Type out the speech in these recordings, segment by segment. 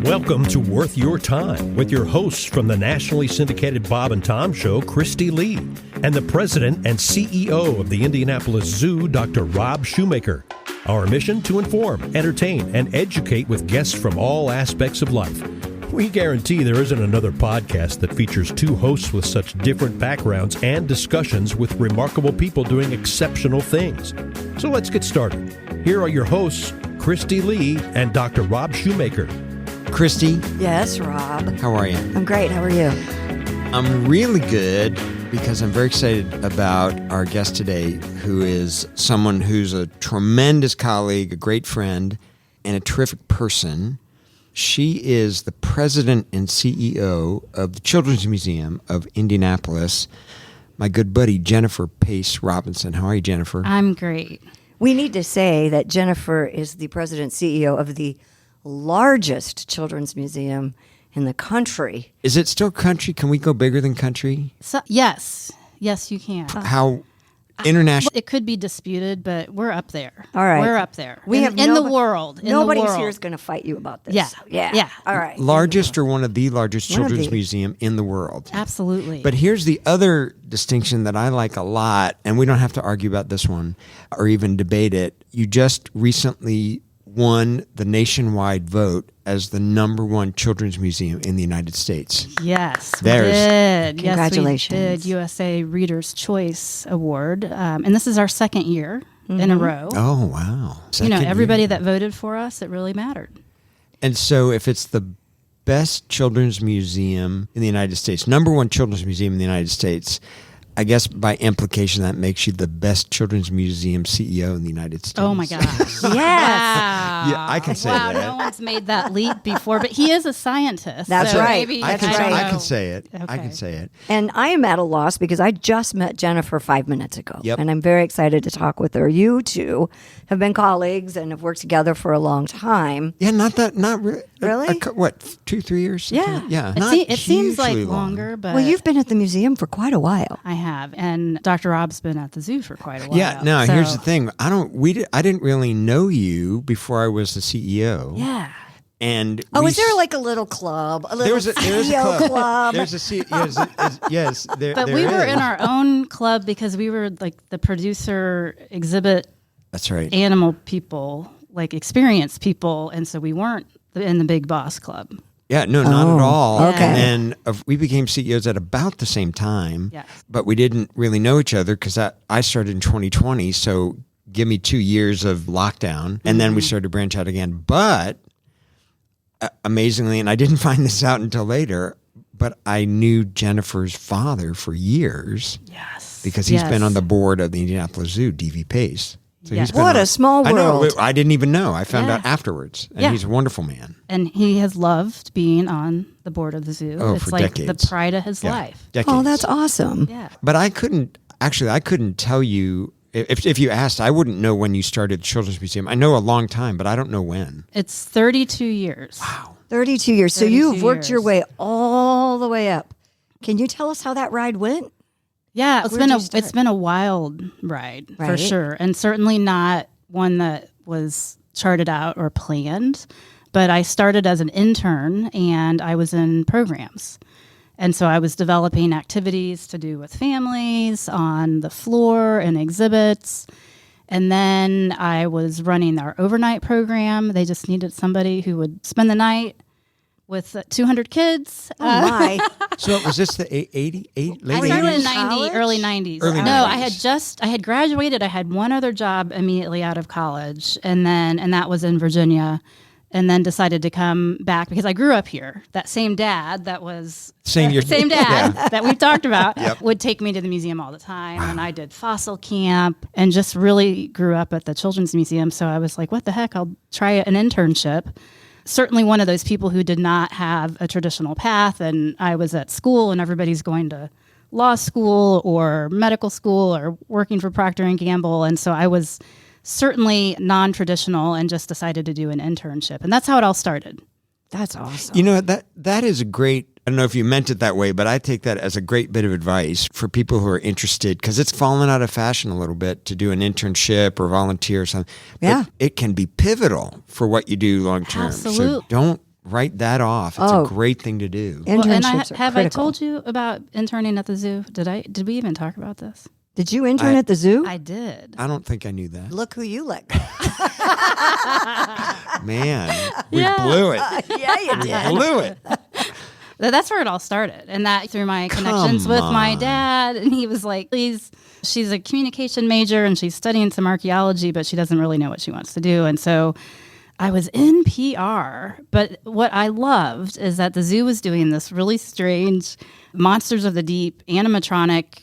Welcome to Worth Your Time with your hosts from the nationally syndicated Bob and Tom Show, Kristi Lee, and the president and CEO of the Indianapolis Zoo, Dr. Rob Shumaker. Our mission to inform, entertain, and educate with guests from all aspects of life. We guarantee there isn't another podcast that features two hosts with such different backgrounds and discussions with remarkable people doing exceptional things. So let's get started. Here are your hosts, Kristi Lee and Dr. Rob Shumaker. Kristi? Yes, Rob. How are you? I'm great. How are you? I'm really good because I'm very excited about our guest today, who is someone who's a tremendous colleague, a great friend, and a terrific person. She is the president and CEO of the Children's Museum of Indianapolis. My good buddy, Jennifer Pace Robinson. How are you, Jennifer? I'm great. We need to say that Jennifer is the president CEO of the largest children's museum in the country. Is it still country? Can we go bigger than country? So, yes, you can. How international? It could be disputed, but we're up there. All right. We're up there. We have in the world. Nobody's here is going to fight you about this. Yeah. Yeah. All right. Largest or one of the largest One of children's the- museum in the world. Absolutely. But here's the other distinction that I like a lot, and we don't have to argue about this one or even debate it. You just recently won the nationwide vote as the number one children's museum in the United States. yes, There's- we did. Congratulations. Yes, we did. USA Reader's Choice Award. And this is our second year in a row. Oh, wow. Second Everybody year. that voted for us, it really mattered. And so if it's the best children's museum in the United States, number one children's museum in the United States, I guess by implication that makes you the best children's museum CEO in the United States. Oh, my gosh. Yes. Wow. Yeah, I can say wow, that. no one's made that leap before, but he is a scientist. That's so right. Maybe, I can, That's right. I don't can know. say it. I Okay. can say it. And I am at a loss because I just met Jennifer 5 minutes ago. Yep. And I'm very excited to talk with her. You two have been colleagues and have worked together for a long time. Yeah, not really. Really? What, 2-3 years? Something Yeah. like- yeah. It, Not it seems like hugely long. longer, but Well, you've been at the museum for quite a while. I have, and Dr. Rob's been at the zoo for quite a while. Yeah. Now, so- here's the thing. I didn't really know you before I was the CEO. Yeah. And Oh, we is there s- like a little club? A there little was a CEO club? There's a C- yes. There, But there we were is. in our own club because we were like the producer, exhibit That's right. animal people, like experienced people, and so we weren't in the big boss club. Yeah, no, not Oh, at all. okay. And then we became CEOs at about the same time. Yes. But we didn't really know each other because I started in 2020. So give me 2 years of lockdown, and then we started to branch out again. But amazingly, and I didn't find this out until later, but I knew Jennifer's father for years Yes. because he's Yes. been on the board of the Indianapolis Zoo, D.V. Pace. So Yes. he's been What on- a small I know. world. I didn't even know. I found Yeah. out afterwards, and Yeah. he's a wonderful man. And he has loved being on the board of the zoo. Oh, it's for like decades. the pride of his Yeah. life. Decades. Oh, that's awesome. Yeah. But I couldn't tell you if you asked. I wouldn't know when you started the Children's Museum. I know a long time, but I don't know when. It's 32 years. Wow. 32 years. So 32 you've worked your years. way all the way up. Can you tell us how that ride went? Yeah, it's Where'd you start? been a wild ride for Right. sure, and certainly not one that was charted out or planned. But I started as an intern, and I was in programs, and so I was developing activities to do with families on the floor and exhibits. And then I was running our overnight program. They just needed somebody who would spend the night with 200 kids. Oh, my. So was this the 88 late I Were you started in in 90, college? early 90s. Early No, 90s. I had graduated. I had one other job immediately out of college, and that was in Virginia, and then decided to come back because I grew up here. That same dad that was Same year. same dad Yeah. that we've talked about Yep. would take me to the museum all the time, and I did fossil camp and just really grew up at the Children's Museum. So I was like, what the heck? I'll try an internship. Certainly one of those people who did not have a traditional path, and I was at school and everybody's going to law school or medical school or working for Procter & Gamble, and so I was certainly non-traditional and just decided to do an internship, and that's how it all started. That's awesome. You know, that is a great, I don't know if you meant it that way, but I take that as a great bit of advice for people who are interested, because it's fallen out of fashion a little bit to do an internship or volunteer or something. Yeah. But it can be pivotal for what you do long term. Absolutely. So write that off. It's a great thing to do. Internships are have critical. I told you about interning at the zoo? Did we even talk about this? Did you intern at the zoo? I did. I don't think I knew that. Look who you let go. Man, we blew it. Yeah, you did. Blew it. That's where it all started. And that through my connections with my dad. And he was like, she's a communication major and she's studying some archaeology, but she doesn't really know what she wants to do. And so I was in PR. But what I loved is that the zoo was doing this really strange Monsters of the Deep animatronic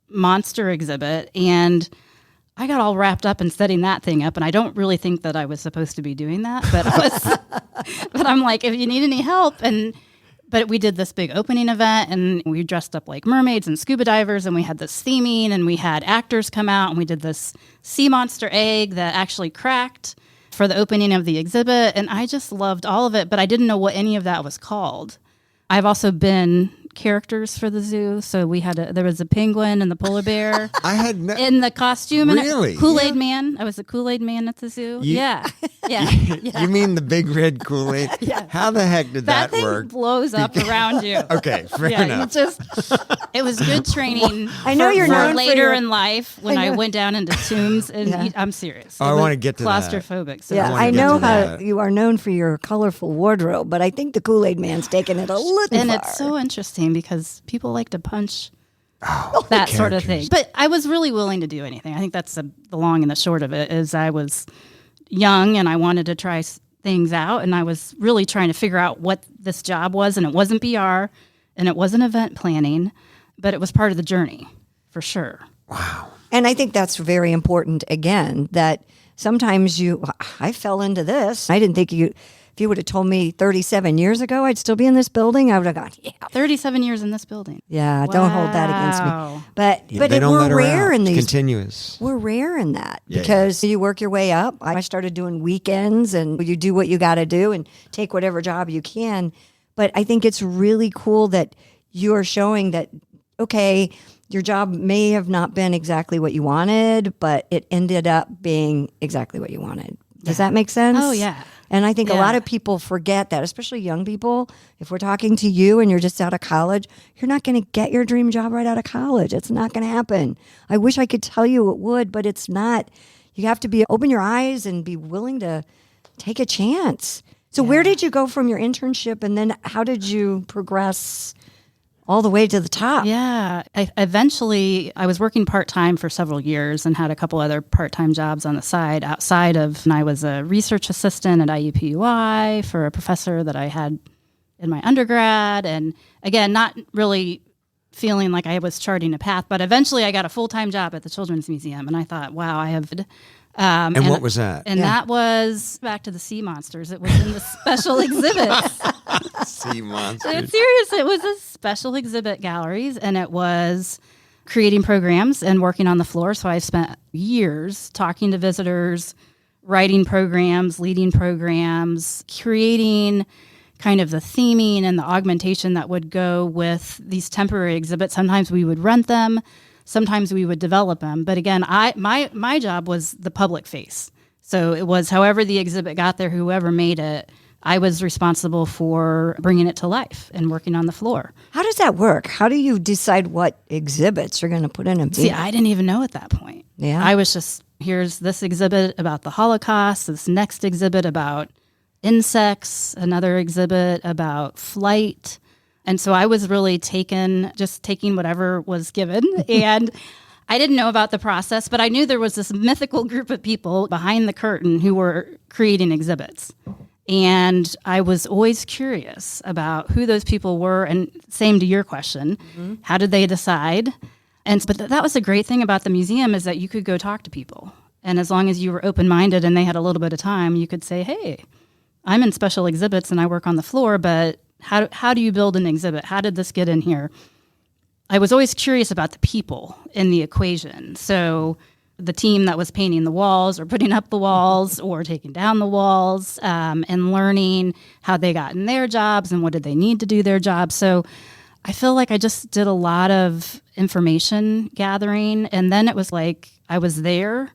monster exhibit. And I got all wrapped up in setting that thing up, and I don't really think that I was supposed to be doing that, but I was. But I'm like, if you need any help, but we did this big opening event, and we dressed up like mermaids and scuba divers, and we had this theming, and we had actors come out, and we did this sea monster egg that actually cracked for the opening of the exhibit, and I just loved all of it, but I didn't know what any of that was called. I've also been characters for the zoo, so there was a penguin and the polar bear. I had in the costume. Really? And Kool-Aid Man. I was the Kool-Aid Man at the zoo. Yeah. You mean the big red Kool-Aid? Yeah. How the heck did that thing work? blows up around you. Okay, fair enough. It was good training. I know you're for known for later in life when I know. went down into tombs. And Yeah. I'm serious. Oh, I want to get to that. claustrophobic. So Yeah, wanna I get know to how that. you are known for your colorful wardrobe, but I think the Kool-Aid Man's taken it a little and far. it's so interesting because people like to punch that sort of thing. But I was really willing to do anything. I think that's the long and the short of it is I was young and I wanted to try things out, and I was really trying to figure out what this job was, and it wasn't PR and it wasn't event planning, but it was part of the journey for sure. And I think that's very important, again, that sometimes I fell into this. I didn't think if you would have told me 37 years ago I'd still be in this building, I would have gone, yeah. 37 years in this building. Yeah, don't hold that against Wow. me. But They don't let we're her rare out. in It's these. continuous. We're rare in that Yeah, because you work your way up. I started doing weekends and you do what you got to do and take whatever job you can. But I think it's really cool that you're showing that, okay, your job may have not been exactly what you wanted, but it ended up being exactly what you wanted. Does that make sense? Oh, yeah. And I think a Yeah. lot of people forget that, especially young people. If we're talking to you and you're just out of college, you're not going to get your dream job right out of college. It's not going to happen. I wish I could tell you it would, but it's not. You have to open your eyes and be willing to take a chance. So where did you go from your internship, and then how did you progress all the way to the top? Yeah. Eventually, I was working part-time for several years and had a couple other part-time jobs on the side outside of, and I was a research assistant at IUPUI for a professor that I had in my undergrad. And again, not really feeling like I was charting a path, but eventually I got a full-time job at the Children's Museum. And I thought, wow, I have... And what was that? And that was back to the sea monsters. It was in the special exhibits. Sea monsters. It's serious. It was a special exhibit galleries, and it was creating programs and working on the floor. So I spent years talking to visitors, writing programs, leading programs, creating kind of the theming and the augmentation that would go with these temporary exhibits. Sometimes we would rent them. Sometimes we would develop them. But again, my job was the public face. So it was however the exhibit got there, whoever made it, I was responsible for bringing it to life and working on the floor. How does that work? How do you decide what exhibits you're going to put in a museum? See, I didn't even know at that point. Yeah. I was just, here's this exhibit about the Holocaust, this next exhibit about insects, another exhibit about flight. And so I was really taking whatever was given. And I didn't know about the process, but I knew there was this mythical group of people behind the curtain who were creating exhibits. And I was always curious about who those people were. And same to your question, how did they decide? But that was the great thing about the museum is that you could go talk to people. And as long as you were open-minded and they had a little bit of time, you could say, hey, I'm in special exhibits and I work on the floor, but how do you build an exhibit? How did this get in here? I was always curious about the people in the equation. So the team that was painting the walls or putting up the walls or taking down the walls and learning how they got in their jobs and what did they need to do their jobs. So I feel like I just did a lot of information gathering. And then it was like I was there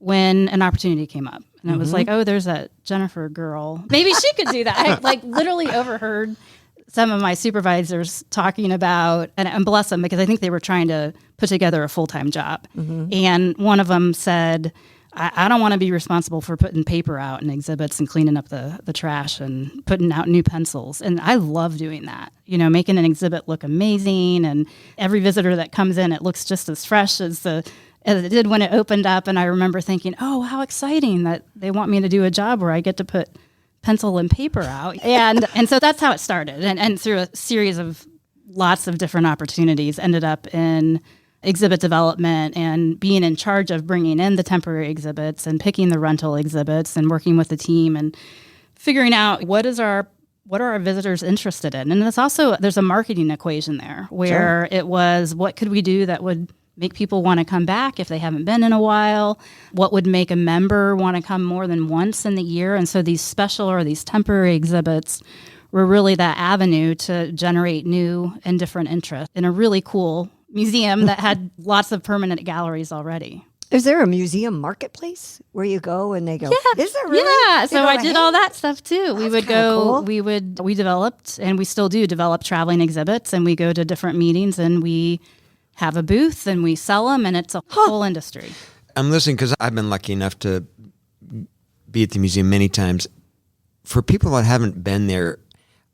when an opportunity came up. And it was like, oh, there's that Jennifer girl. Maybe she could do that. I like literally overheard some of my supervisors talking about, and bless them, because I think they were trying to put together a full-time job. And one of them said, I don't want to be responsible for putting paper out in exhibits and cleaning up the trash and putting out new pencils. And I love doing that, making an exhibit look amazing. And every visitor that comes in, it looks just as fresh as it did when it opened up. And I remember thinking, oh, how exciting that they want me to do a job where I get to put pencil and paper out. And so that's how it started. And through a series of lots of different opportunities, ended up in exhibit development and being in charge of bringing in the temporary exhibits and picking the rental exhibits and working with the team and figuring out what are our visitors interested in. And there's a marketing equation there where it was, what could we do that would make people want to come back if they haven't been in a while? What would make a member want to come more than once in the year? And so these special or these temporary exhibits were really that avenue to generate new and different interest in a really cool museum that had lots of permanent galleries already. Is there a museum marketplace where you go and they go, is there really? Yeah, so I did all that stuff too. We would go, cool. we developed, and we still do develop traveling exhibits, and we go to different meetings and we have a booth and we sell them, and it's a whole industry. I'm listening because I've been lucky enough to be at the museum many times. For people that haven't been there,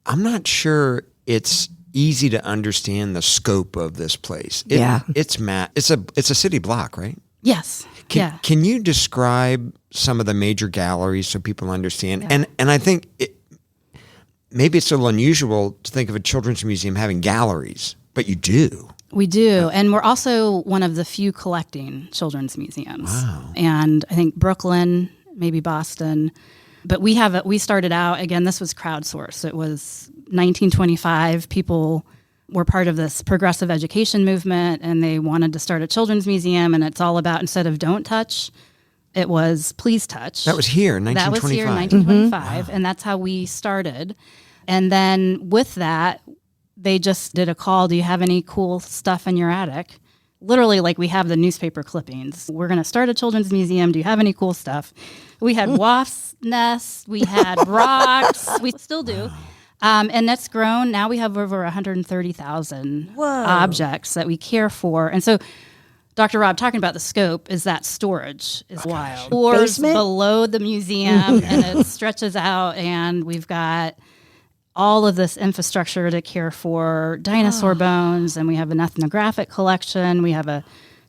I'm not sure it's easy to understand the scope of this place. It's a city block, right? Yes. Can you describe some of the major galleries so people understand? Yeah. And I think maybe it's a little unusual to think of a children's museum having galleries, but you do. We do. And we're also one of the few collecting children's museums. Wow. And I think Brooklyn, maybe Boston. But we started out, again, this was crowdsourced. It was 1925. People were part of this progressive education movement, and they wanted to start a children's museum. And it's all about, instead of don't touch, it was please touch. That was here in 1925. That was here in 1925. And that's how we started. And then with that, they just did a call. Do you have any cool stuff in your attic? Literally, like we have the newspaper clippings. We're going to start a children's museum. Do you have any cool stuff? We had wasps' nests. We had rocks. We still do. And that's grown. Now we have over 130,000 objects that we care for. And so, Dr. Rob, talking about the scope, is that storage is wild. Floors below the museum, and it stretches out, and we've got all of this infrastructure to care for dinosaur bones, and we have an ethnographic collection. We have a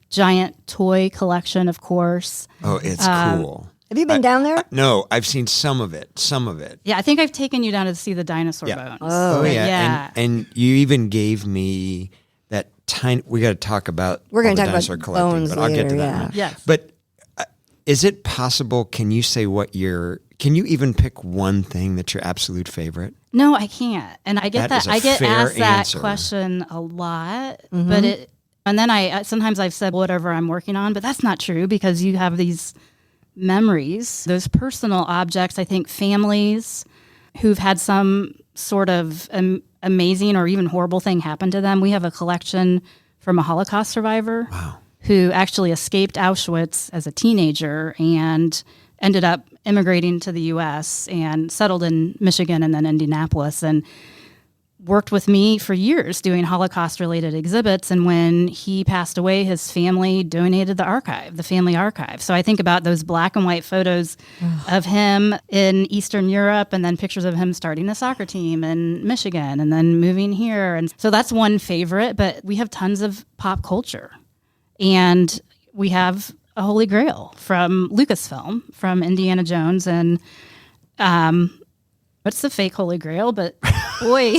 giant toy collection, of course. Oh, it's cool. Have you been down there? No, I've seen some of it. Yeah, I think I've taken you down to see the dinosaur bones. Oh, yeah. And you even gave me that tiny. We got to talk about. We're going to talk dinosaur about collecting, bones but I'll get to later, that. Yes. But is it possible? Can you say Can you even pick one thing that's your absolute favorite? No, I can't. And I get that. I get asked answer. that question a lot. But and then sometimes I've said whatever I'm working on, but that's not true, because you have these memories, those personal objects. I think families who've had some sort of amazing or even horrible thing happen to them. We have a collection from a Holocaust survivor who actually escaped Auschwitz as a teenager and ended up immigrating to the U.S. and settled in Michigan and then Indianapolis, and worked with me for years doing Holocaust-related exhibits. And when he passed away, his family donated the family archive. So I think about those black and white photos of him in Eastern Europe, and then pictures of him starting a soccer team in Michigan and then moving here. And so that's one favorite, but we have tons of pop culture. And we have a Holy Grail from Lucasfilm, from Indiana Jones, and what's the fake Holy Grail? But boy,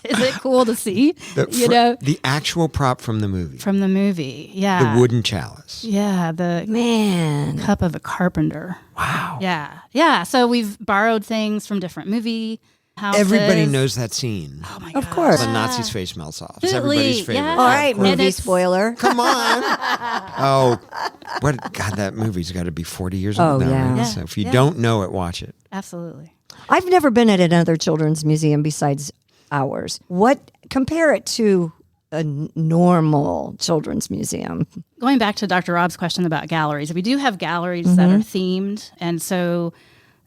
is it cool to see? The actual prop from the movie. From the movie, yeah. The wooden chalice. Yeah, the cup of a carpenter. Wow. Yeah. So we've borrowed things from different movie houses. Everybody knows that scene. Oh my god! Of course, the Nazi's face melts off. It's Absolutely. everybody's favorite. Yeah. All right, movie spoiler. Come on. God, that movie's got to be 40 years old now. Yeah. Right? Yeah. So if you don't know it, watch it. Absolutely. I've never been at another children's museum besides ours. Compare it to a normal children's museum. Going back to Dr. Rob's question about galleries, we do have galleries that are themed. And so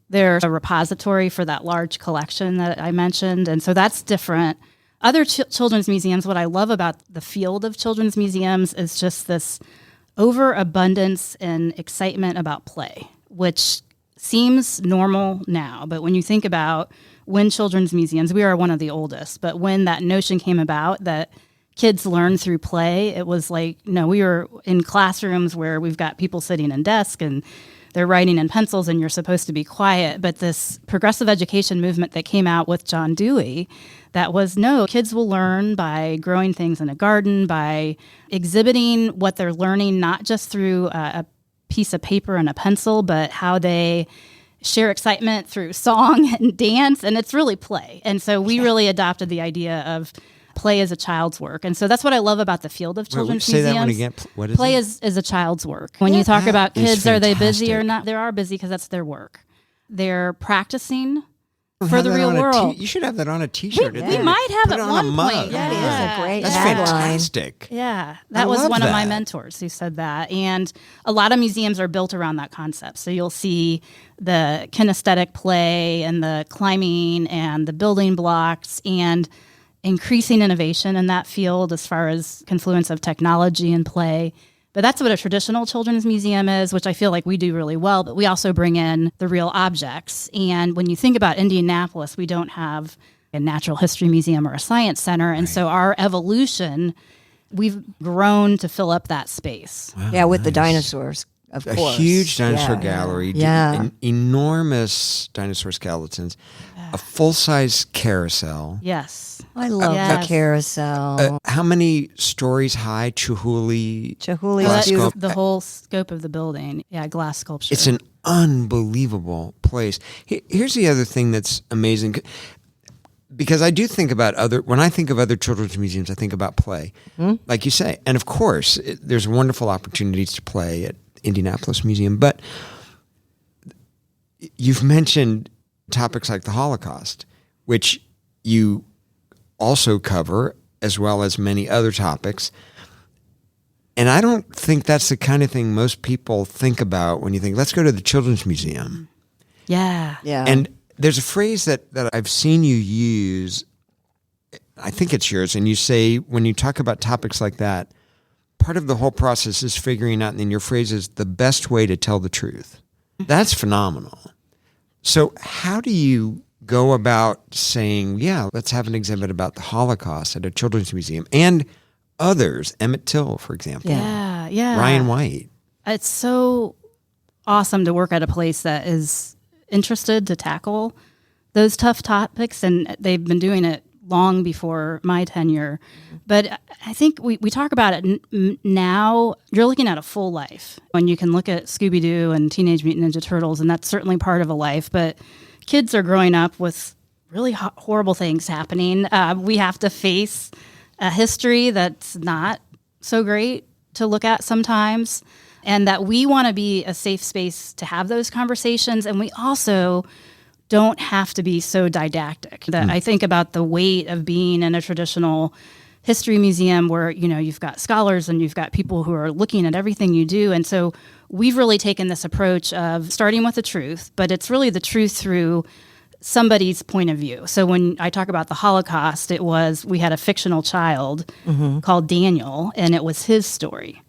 there's a repository for that large collection that I mentioned. And so that's different. Other children's museums, what I love about the field of children's museums is just this overabundance and excitement about play, which seems normal now. But when you think about when children's museums, we are one of the oldest, but when that notion came about that kids learn through play, it was like, no, we were in classrooms where we've got people sitting in desks and they're writing in pencils and you're supposed to be quiet. But this progressive education movement that came out with John Dewey, that was, no, kids will learn by growing things in a garden, by exhibiting what they're learning, not just through a piece of paper and a pencil, but how they share excitement through song and dance. And it's really play. And so we really adopted the idea of play as a child's work. And so that's what I love about the field of children's museums. Say that one again. What is play it? is a child's work. When you talk about kids, are they busy or fantastic. not? They are busy because that's their work. They're practicing We'll for have the that real on world. You should have that on a T-shirt. We might have Put at it on one a mug. point. That is a great That's tagline. fantastic. Yeah, I that was love one of my that. mentors who said that. And a lot of museums are built around that concept. So you'll see the kinesthetic play and the climbing and the building blocks and increasing innovation in that field as far as confluence of technology and play. But that's what a traditional children's museum is, which I feel like we do really well. But we also bring in the real objects. And when you think about Indianapolis, we don't have a natural history museum or a science center. And so our evolution, we've grown to fill up that space. Wow, Yeah, with the nice. dinosaurs, of A course. huge dinosaur Yeah. gallery, Yeah. enormous dinosaur skeletons, a full-size carousel. Yes. I love Yes. the carousel. How many stories high? Chihuly. Chihuly's glass beautiful. sculpt- The whole scope of the building. Yeah, glass sculpture. It's an unbelievable place. Here's the other thing that's amazing, because I do think about when I think of other children's museums, I think about play, like you say. And of course, there's wonderful opportunities to play at Indianapolis Museum, but you've mentioned topics like the Holocaust, which you also cover, as well as many other topics. And I don't think that's the kind of thing most people think about when you think, let's go to the Children's Museum. Yeah. Yeah. And there's a phrase that I've seen you use, I think it's yours, and you say when you talk about topics like that, part of the whole process is figuring out, and then your phrase is the best way to tell the truth. That's phenomenal. So how do you go about saying, yeah, let's have an exhibit about the Holocaust at a children's museum and others, Emmett Till, for example, Yeah. Ryan White. It's so awesome to work at a place that is interested to tackle those tough topics, and they've been doing it long before my tenure. But I think we talk about it now. You're looking at a full life when you can look at Scooby-Doo and Teenage Mutant Ninja Turtles, and that's certainly part of a life. But kids are growing up with really horrible things happening. We have to face a history that's not so great to look at sometimes, and that we want to be a safe space to have those conversations. And we also don't have to be so didactic. That I think about the weight of being in a traditional history museum where, you know, you've got scholars and you've got people who are looking at everything you do. And so we've really taken this approach of starting with the truth, but it's really the truth through somebody's point of view. So when I talk about the Holocaust, we had a fictional child called Daniel, and it was his story.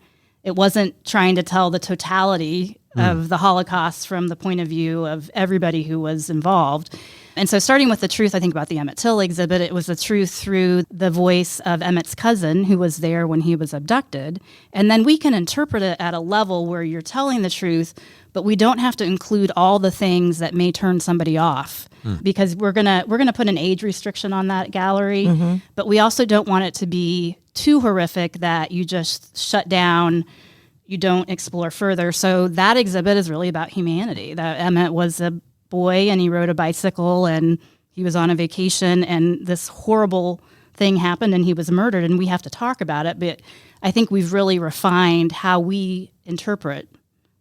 It wasn't trying to tell the totality of the Holocaust from the point of view of everybody who was involved. And so starting with the truth, I think about the Emmett Till exhibit, it was the truth through the voice of Emmett's cousin who was there when he was abducted. And then we can interpret it at a level where you're telling the truth, but we don't have to include all the things that may turn somebody off, because we're gonna put an age restriction on that gallery, but we also don't want it to be too horrific that you just shut down, you don't explore further. So that exhibit is really about humanity. That Emmett was a boy and he rode a bicycle and he was on a vacation and this horrible thing happened and he was murdered, and we have to talk about it. But I think we've really refined how we interpret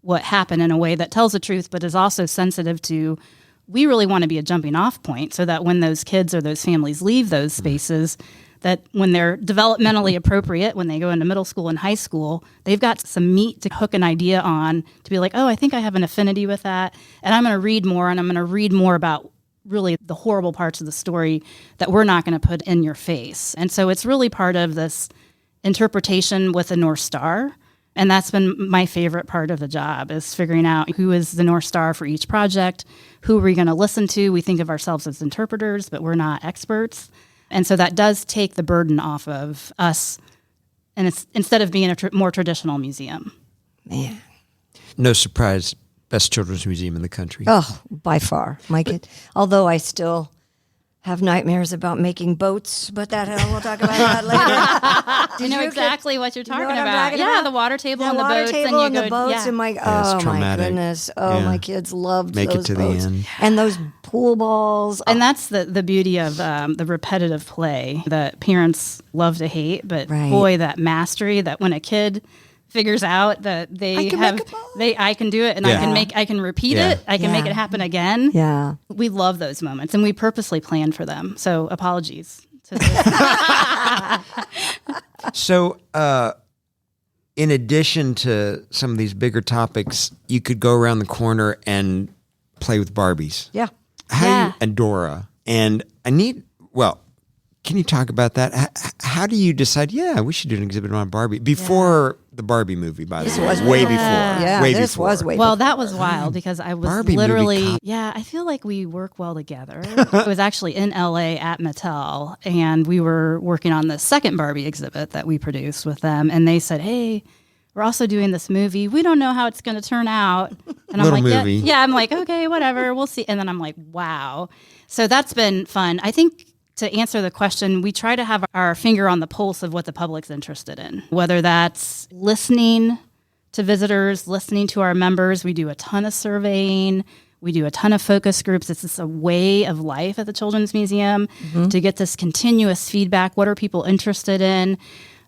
what happened in a way that tells the truth, but is also sensitive to we really want to be a jumping off point so that when those kids or those families leave those spaces, that when they're developmentally appropriate, when they go into middle school and high school, they've got some meat to hook an idea on to be like, oh, I think I have an affinity with that. And I'm going to read more, and I'm going to read more about really the horrible parts of the story that we're not going to put in your face. And so it's really part of this interpretation with a North Star. And that's been my favorite part of the job, is figuring out who is the North Star for each project, who are we going to listen to. We think of ourselves as interpreters, but we're not experts. And so that does take the burden off of us, and it's instead of being a more traditional museum. Man. No surprise, best children's museum in the country. Oh, by far. My kid. Although I still have nightmares about making boats, but we'll talk about that later. You know exactly what you're talking what I'm about. talking Yeah, about? the water table The and the water boats. table and the boats yeah. and my it's my traumatic. goodness. Oh, Yeah. my kids loved Make those it to boats. the end. And those pool balls. And that's the beauty of the repetitive play that parents love to hate. But Right. boy, that mastery, that when a kid figures out that they I can have, make a ball. I can do it, and Yeah. I can repeat Yeah. it. I can make Yeah. it happen again. Yeah. We love those moments, and we purposely plan for them. So apologies to this. So, in addition to some of these bigger topics, you could go around the corner and play with Barbies. Yeah. Yeah. And Dora. And can you talk about that? How do you decide, we should do an exhibit on Barbie? Before the Barbie movie, by the way. was way before. before. Yeah, way this before. was way Well, that was wild because I was Barbie movie literally, I feel like we work well together. I was actually in LA at Mattel, and we were working on the second Barbie exhibit that we produced with them. And they said, hey, we're also doing this movie. We don't know how it's going to turn out. And I'm Little like, movie. Yeah, I'm like, okay, whatever, we'll see. And then I'm like, wow. So that's been fun. I think to answer the question, we try to have our finger on the pulse of what the public's interested in, whether that's listening to visitors, listening to our members. We do a ton of surveying. We do a ton of focus groups. It's just a way of life at the Children's Museum to get this continuous feedback. What are people interested in?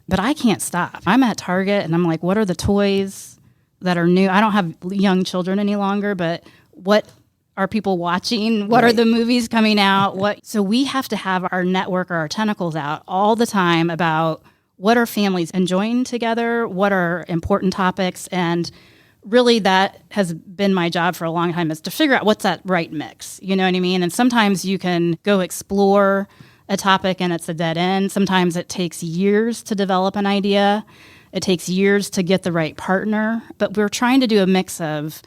But I can't stop. I'm at Target and I'm like, what are the toys that are new? I don't have young children any longer, but what are people watching? What are the movies coming out? So we have to have our network or our tentacles out all the time about what are families enjoying together, what are important topics, and really that has been my job for a long time, is to figure out what's that right mix. You know what I mean? And sometimes you can go explore a topic and it's a dead end. Sometimes it takes years to develop an idea. It takes years to get the right partner. But we're trying to do a mix of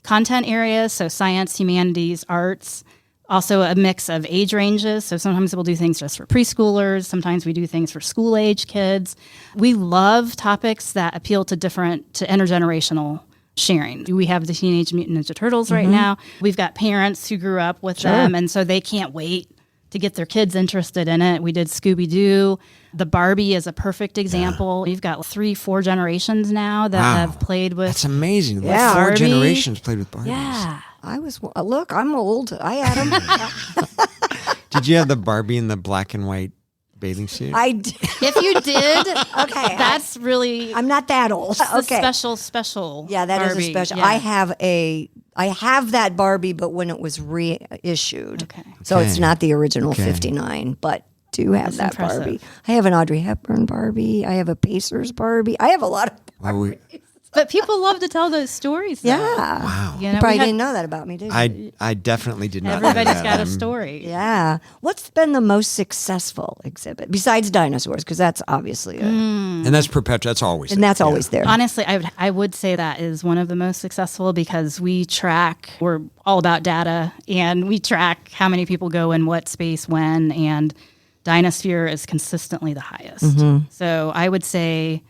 content areas, so science, humanities, arts, also a mix of age ranges. So sometimes we'll do things just for preschoolers. Sometimes we do things for school age kids. We love topics that appeal to intergenerational sharing. We have the Teenage Mutant Ninja Turtles right now. We've got parents who grew up with them, and so they can't wait to get their kids interested in it. We did Scooby-Doo. The Barbie is a perfect example. We've got 3-4 generations now that have played with. That's amazing. Yeah. Four Barbie. generations played with Barbies. Yeah. Look, I'm old. I had them. Did you have the Barbie in the black and white bathing suit? I did. If you did, Okay. that's really I'm not that old. the Okay. special. Yeah, that is a Barbie. special. Yeah. I have that Barbie, but when it was reissued. Okay. So it's Okay. not the original Okay. 59, but do have That's that impressive. Barbie. I have an Audrey Hepburn Barbie. I have a Pacers Barbie. I have a lot of Well, But people love to tell those stories. Though. Yeah. wow. You You know, probably we had- didn't know that about me, did you? I definitely did not know everybody's that. got a story. Yeah. What's been the most successful exhibit besides dinosaurs? Because that's obviously And that's perpetual. That's always and there. that's always there. Honestly, I would say that is one of the most successful because we're all about data, and we track how many people go in what space when, and Dinosphere is consistently the highest. So I would say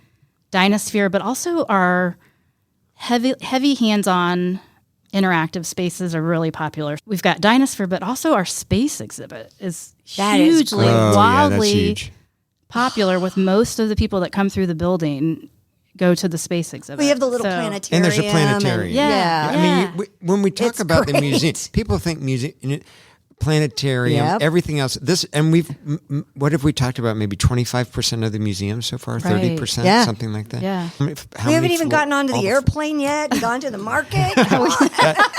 Dinosphere, but also our heavy hands-on interactive spaces are really popular. We've got Dinosphere, but also our space exhibit is That is hugely, great. Oh, yeah, that's wildly huge. popular, with most of the people that come through the building go to the space exhibit. We have the little So- planetarium. And there's a planetarium. Yeah. I mean, when we talk It's about the great. museum, people think museum. planetarium, Yep. everything else. This, and what have we talked about? Maybe 25% of the museum so far, 30%, Yeah. something like that. Yeah. How We many haven't even gotten onto all the airplane yet and gone to the market.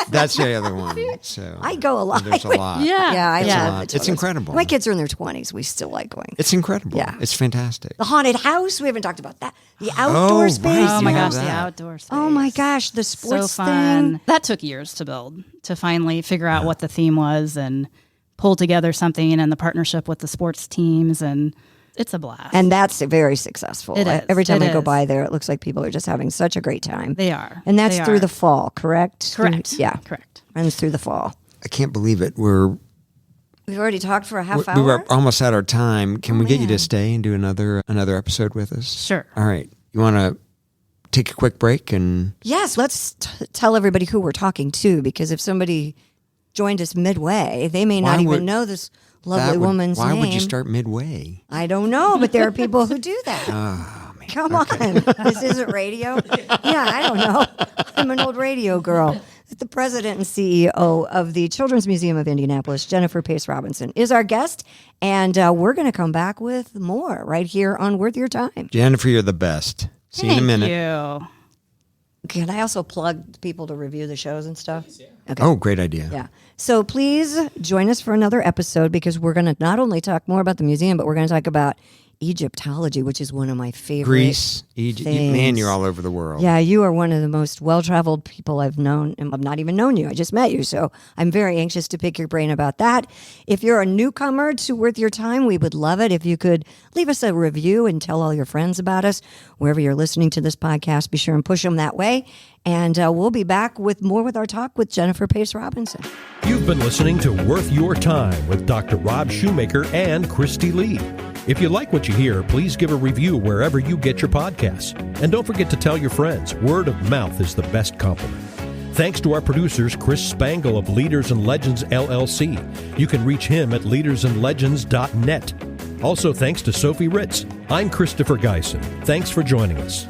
That's the other one. So I go a lot. There's a lot. Yeah. Yeah, I It's a love lot. the It's children's. incredible. My kids are in their 20s. We still like going. It's incredible. Yeah. It's fantastic. The haunted house. We haven't talked about that. The outdoor right. space. Oh my Yeah. gosh, the That. outdoor space. Oh my gosh, the So sports fun. thing. That took years to build, to finally figure out what the theme was and pull together something and the partnership with the sports teams, and it's a blast. And that's very successful. It is. Every time It I go is. by there, it looks like people are just having such a great time. They are. And that's They through are. the fall, correct? Correct. Yeah. Correct. Runs through the fall. I can't believe it. We've already talked for a half hour. We were almost at our time. Can we get you to man. stay and do another episode with us? Sure. All right. You want to take a quick break and Yes, let's tell everybody who we're talking to, because if somebody joined us midway, they may not Why even would- know this lovely woman's why name. would you start midway? I don't know, but there are people who do that. Oh, man. Come on. This isn't radio? Yeah, I don't know. I'm an old radio girl. The president and CEO of the Children's Museum of Indianapolis, Jennifer Pace Robinson, is our guest. And we're going to come back with more right here on Worth Your Time. Jennifer, you're the best. See you in a minute. Thank you. Can I also plug people to review the shows and stuff? Okay. Oh, great idea. Yeah. So please join us for another episode, because we're going to not only talk more about the museum, but we're going to talk about Egyptology, which is one of my favorite. Greece, Egypt. Man, things. you're all over the world. Yeah, you are one of the most well-traveled people I've known. And I've not even known you. I just met you. So I'm very anxious to pick your brain about that. If you're a newcomer to Worth Your Time, we would love it if you could leave us a review and tell all your friends about us. Wherever you're listening to this podcast, be sure and push them that way. And we'll be back with more with our talk with Jennifer Pace Robinson. You've been listening to Worth Your Time with Dr. Rob Shumaker and Kristi Lee. If you like what you hear, please give a review wherever you get your podcasts. And don't forget to tell your friends. Word of mouth is the best compliment. Thanks to our producers, Chris Spangle of Leaders and Legends, LLC. You can reach him at leadersandlegends.net. Also, thanks to Sophie Ritz. I'm Christopher Geisen. Thanks for joining us.